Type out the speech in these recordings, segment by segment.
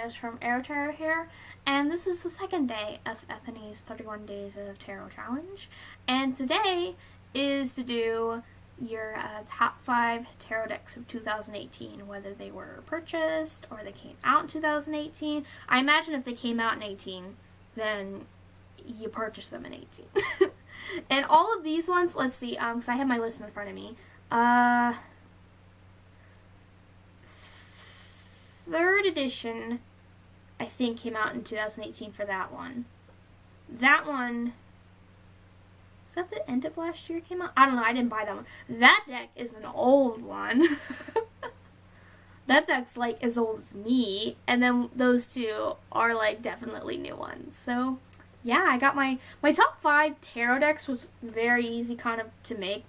Jaus from Aro-Tarot here, and this is the second day of Ethony's 31 Days of Tarot Challenge, and today is to do your top 5 tarot decks of 2018, whether they were purchased or they came out in 2018. I imagine if they came out in 18, then you purchased them in 18. And all of these ones, let's see, because I have my list in front of me. 3rd edition, I think, came out in 2018 for that one. That one, is that the end of last year it came out? I don't know, I didn't buy that one. That deck is an old one. That deck's like as old as me, and then those two are like definitely new ones. So yeah, I got my top 5 tarot decks was very easy kind of to make,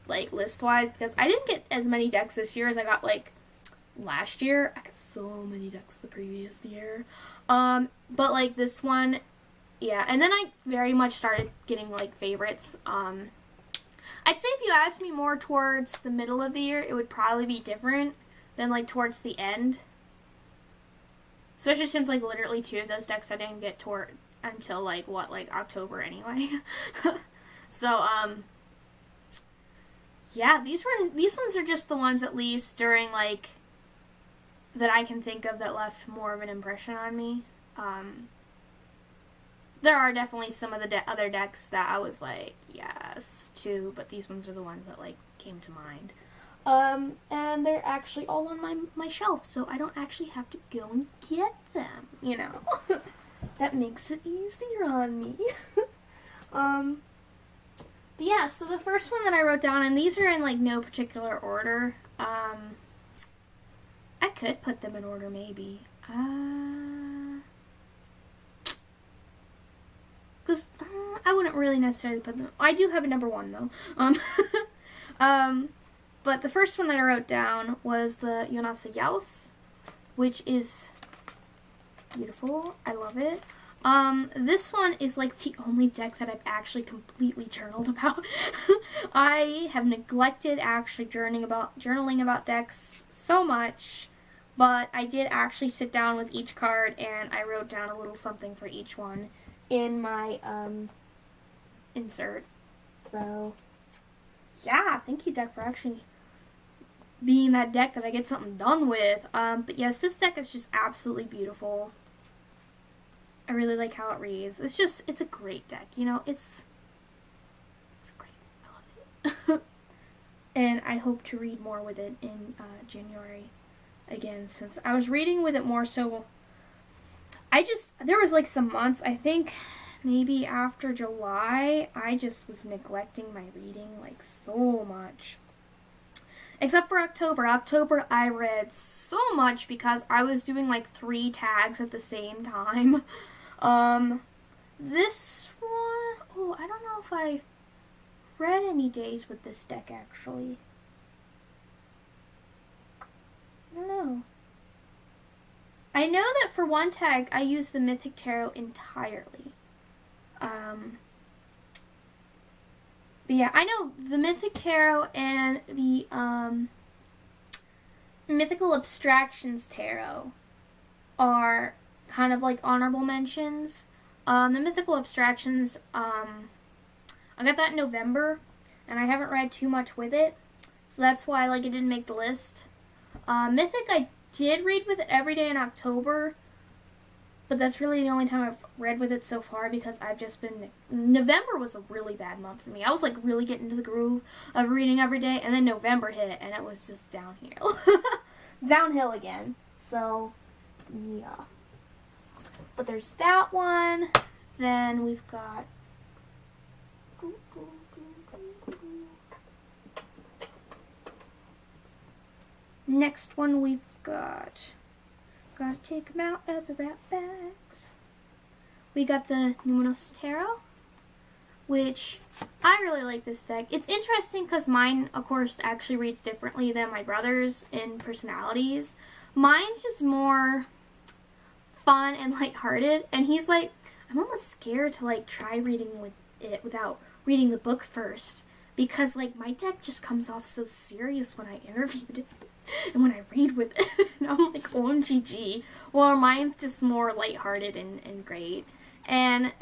like list-wise, because I didn't get as many decks this year as I got like last year. I got so many decks the previous year. But like this one, yeah, and then I very much started getting like favorites. I'd say if you asked me more towards the middle of the year, it would probably be different than like towards the end. Especially since like literally 2 of those decks I didn't get toward until like what, like October anyway. So yeah, these ones are just the ones at least during like that I can think of that left more of an impression on me. There are definitely some of the other decks that I was like, yes, too, but these ones are the ones that like came to mind. And they're actually all on my shelf, so I don't actually have to go and get them, you know. That makes it easier on me. But yeah, so the first one that I wrote down, and these are in like no particular order. I could put them in order, maybe. Because I wouldn't really necessarily put them. I do have a number 1 though. But the first one that I wrote down was the Jonasa Jaus, which is beautiful. I love it. This one is like the only deck that I've actually completely journaled about. I have neglected actually journaling about decks so much, but I did actually sit down with each card and I wrote down a little something for each one in my insert. So yeah, thank you, deck, for actually being that deck that I get something done with. But yes, this deck is just absolutely beautiful. I really like how it reads. It's a great deck, you know, it's great. I love it. And I hope to read more with it in January again, since I was reading with it more so. There was like some months, I think maybe after July, I just was neglecting my reading like so much. Except for October. October I read so much because I was doing like 3 tags at the same time. This one, oh, I don't know if I read any days with this deck actually. I don't know. I know that for one tag I used the Mythic Tarot entirely. But yeah, I know the Mythic Tarot and the Mythical Abstractions Tarot are kind of like honorable mentions. The Mythical Abstractions, I got that in November, and I haven't read too much with it, so that's why like it didn't make the list. Mythic I did read with it every day in October, but that's really the only time I've read with it so far because I've just been... November was a really bad month for me. I was like really getting into the groove of reading every day, and then November hit, and it was just downhill. Downhill again. So, yeah. But there's that one. Then we've got... Next one we've got... Gotta take them out of the wrap bags. We got the Numinous Tarot, which I really like this deck. It's interesting because mine, of course, actually reads differently than my brother's in personalities. Mine's just more fun and lighthearted, and he's like, I'm almost scared to like try reading with it without reading the book first, because like my deck just comes off so serious when I interviewed it and when I read with it. And I'm like, OMGG. Well, mine's just more lighthearted and great. And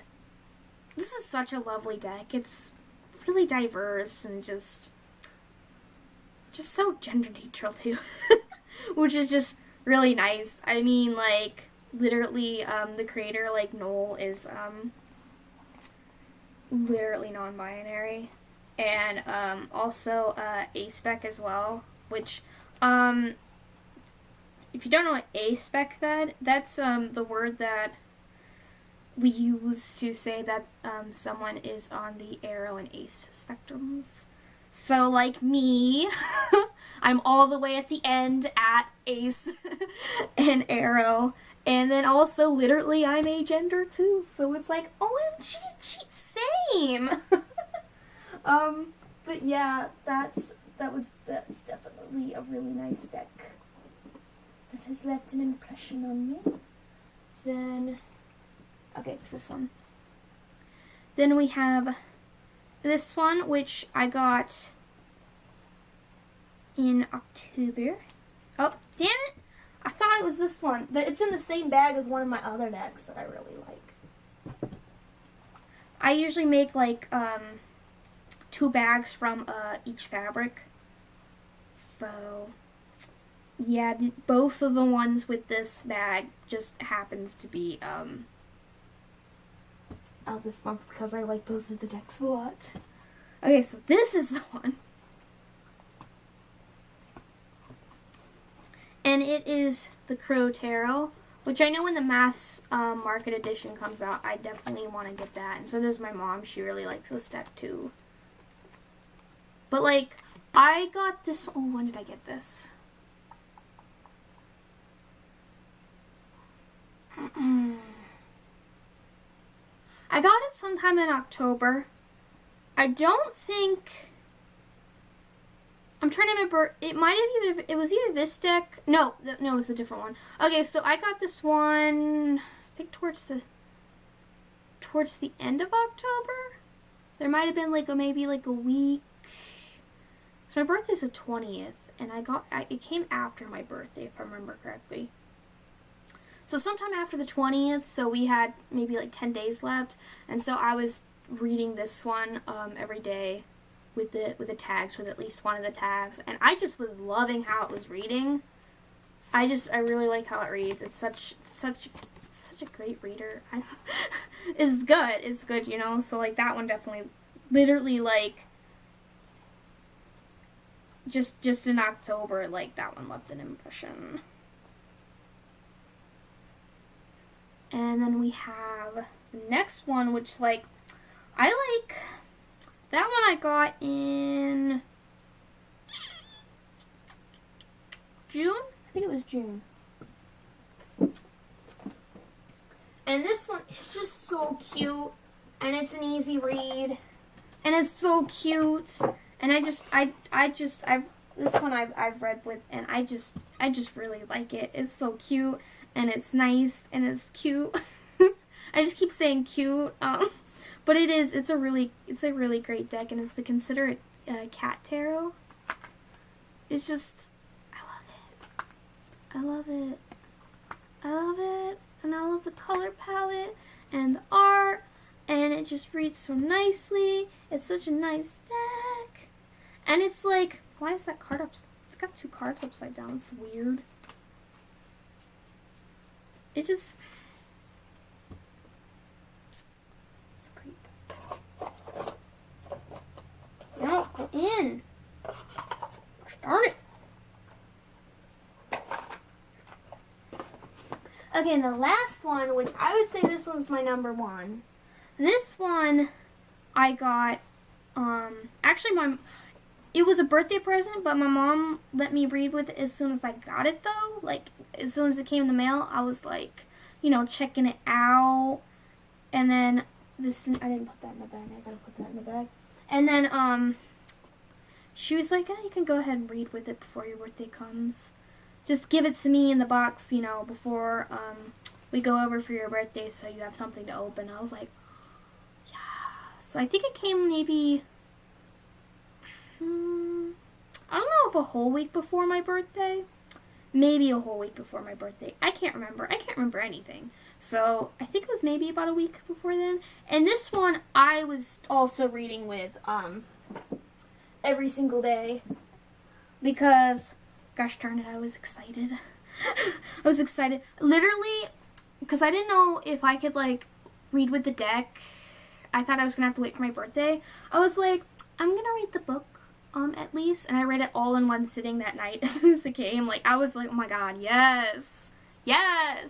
this is such a lovely deck. It's really diverse and just so gender neutral too. Which is just really nice. I mean, like, literally, the creator, like, Noel, is, literally non-binary. And, also, A-spec as well, which, if you don't know what A-spec that's, the word that we use to say that, someone is on the Aro and Ace spectrums. So, like me, I'm all the way at the end at Ace and Aro. And then also, literally, I'm agender too. So it's like, OMG, same! But yeah, that's definitely a really nice deck that has left an impression on me. Then, okay, it's this one. Then we have this one, which I got in October. Oh, damn it! I thought it was this one. But it's in the same bag as one of my other decks that I really like. I usually make like 2 bags from each fabric. So yeah, both of the ones with this bag just happens to be out this month because I like both of the decks a lot. Okay, so this is the one. And it is the CRO Tarot, which I know when the mass market edition comes out, I definitely want to get that. And so does my mom. She really likes this deck too. But like, I got this, oh, when did I get this? I got it sometime in October. I don't think, I'm trying to remember, it might have either, it was either this deck, no, it was a different one. Okay, so I got this one, I think towards the end of October. There might have been like maybe like a week. So my birthday's the 20th, and it came after my birthday, if I remember correctly. So sometime after the 20th, so we had maybe like 10 days left, and so I was reading this one every day with the tags, with at least one of the tags, and I just was loving how it was reading. I really like how it reads. It's such a great reader. It's good, you know. So like that one definitely, literally like just in October, like that one left an impression. And then we have the next one, which like I like. That one I got in June? I think it was June. And this one is just so cute, and it's an easy read, and it's so cute, and this one I've read with, and I just really like it. It's so cute, and it's nice, and it's cute. I just keep saying cute, but it's a really great deck, and it's the Considerate Cat Tarot. It's just, I love it, and I love the color palette, and the art, and it just reads so nicely. It's such a nice deck, and it's like, why is that card it's got 2 cards upside down, it's weird. It's just, no, go in. Darn it. Okay, and the last one, which I would say this one's my number 1. This one I got, actually it was a birthday present, but my mom let me read with it as soon as I got it though. Like, as soon as it came in the mail, I was like, you know, checking it out. And then I didn't put that in the bag. I gotta put that in the bag. And then, she was like, you can go ahead and read with it before your birthday comes. Just give it to me in the box, you know, before, we go over for your birthday so you have something to open. I was like, yeah. So I think it came maybe I don't know if a whole week before my birthday. Maybe a whole week before my birthday. I can't remember. I can't remember anything. So I think it was maybe about a week before then. And this one I was also reading with every single day because, gosh darn it, I was excited. I was excited. Literally, because I didn't know if I could, like, read with the deck. I thought I was going to have to wait for my birthday. I was like, I'm going to read the book, at least. And I read it all in one sitting that night as soon as it came. Like, I was like, oh my god, yes. Yes!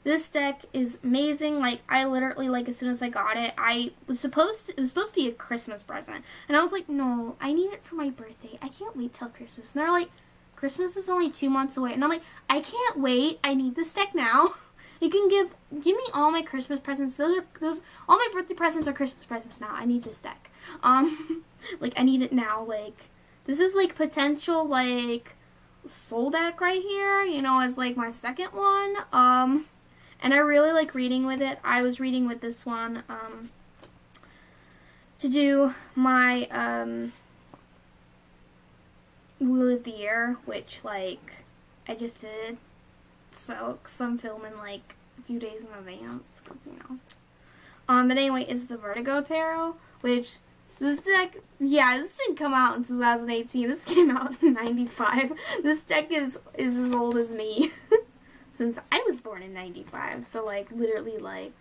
This deck is amazing. Like, I literally, like, as soon as I got it, it was supposed to be a Christmas present. And I was like, no, I need it for my birthday. I can't wait till Christmas. And they're like, Christmas is only 2 months away. And I'm like, I can't wait. I need this deck now. You can give me all my Christmas presents. All my birthday presents are Christmas presents now. I need this deck. Like, I need it now. Like, this is, like, potential, like, soul deck right here, you know, as, like, my second one. And I really like reading with it. I was reading with this one, to do my, Wheel of the Year, which, like, I just did. So, cause I'm filming, like, a few days in advance, cause, you know. But anyway, is the Vertigo Tarot, which, this deck, yeah, this didn't come out in 2018. This came out in 95. This deck is as old as me. Since I was born in 95. So, like, literally, like,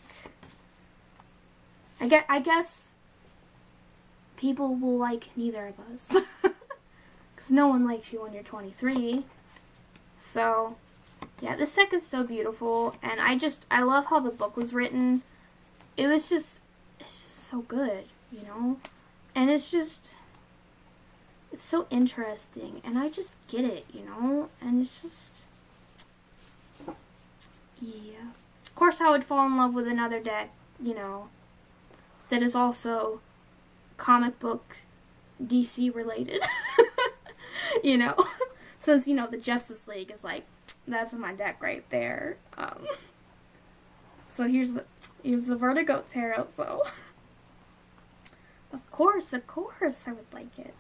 I guess people will like neither of us. Because no one likes you when you're 23. So, yeah, this deck is so beautiful. And I love how the book was written. It's just so good, you know? And it's so interesting. And I just get it, you know? And it's just, yeah. Of course I would fall in love with another deck, you know, that is also comic book DC related. You know? Since, you know, the Justice League is like, that's my deck right there. So here's the Vertigo Tarot, so of course I would like it.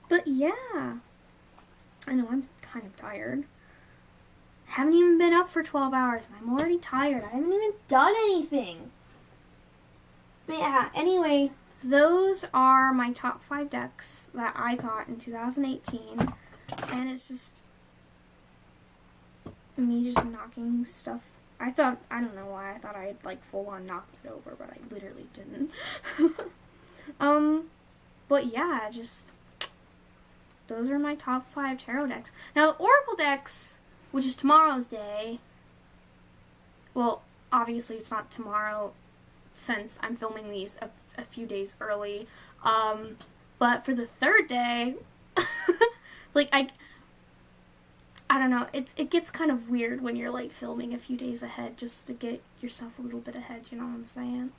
But yeah, I know I'm kind of tired. Haven't even been up for 12 hours and I'm already tired. I haven't even done anything. But yeah, anyway, those are my top 5 decks that I got in 2018. And it's just me just knocking stuff. I don't know why I thought I'd like full on knocked it over, but I literally didn't. But yeah, just those are my top 5 tarot decks. Now the Oracle decks, which is tomorrow's day, well, obviously it's not tomorrow since I'm filming these a few days early, but for the third day, like, I don't know, it gets kind of weird when you're, like, filming a few days ahead just to get yourself a little bit ahead, you know what I'm saying?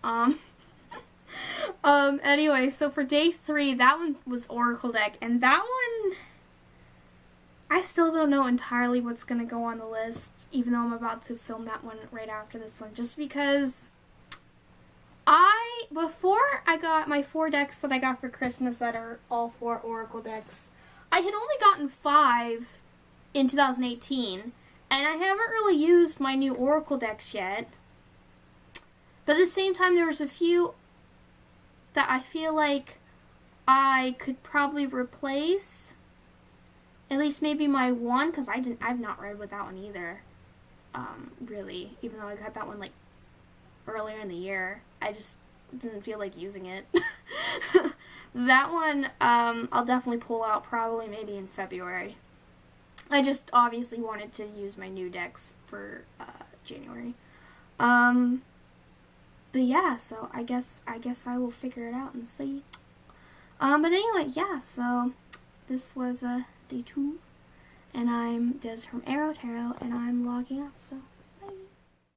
Anyway, so for day 3, that one was Oracle deck, and that one, I still don't know entirely what's gonna go on the list, even though I'm about to film that one right after this one, just because before I got my 4 decks that I got for Christmas that are all 4 Oracle decks, I had only gotten 5 in 2018, and I haven't really used my new Oracle decks yet. But at the same time, there was a few that I feel like I could probably replace. At least maybe my one, because I've not read with that one either. Really, even though I got that one like earlier in the year, I just didn't feel like using it. That one, I'll definitely pull out probably maybe in February. I just obviously wanted to use my new decks for January. But yeah, so I guess I will figure it out and see. But anyway, yeah, so this was day 2, and I'm Des from Aro-Tarot, and I'm logging off, so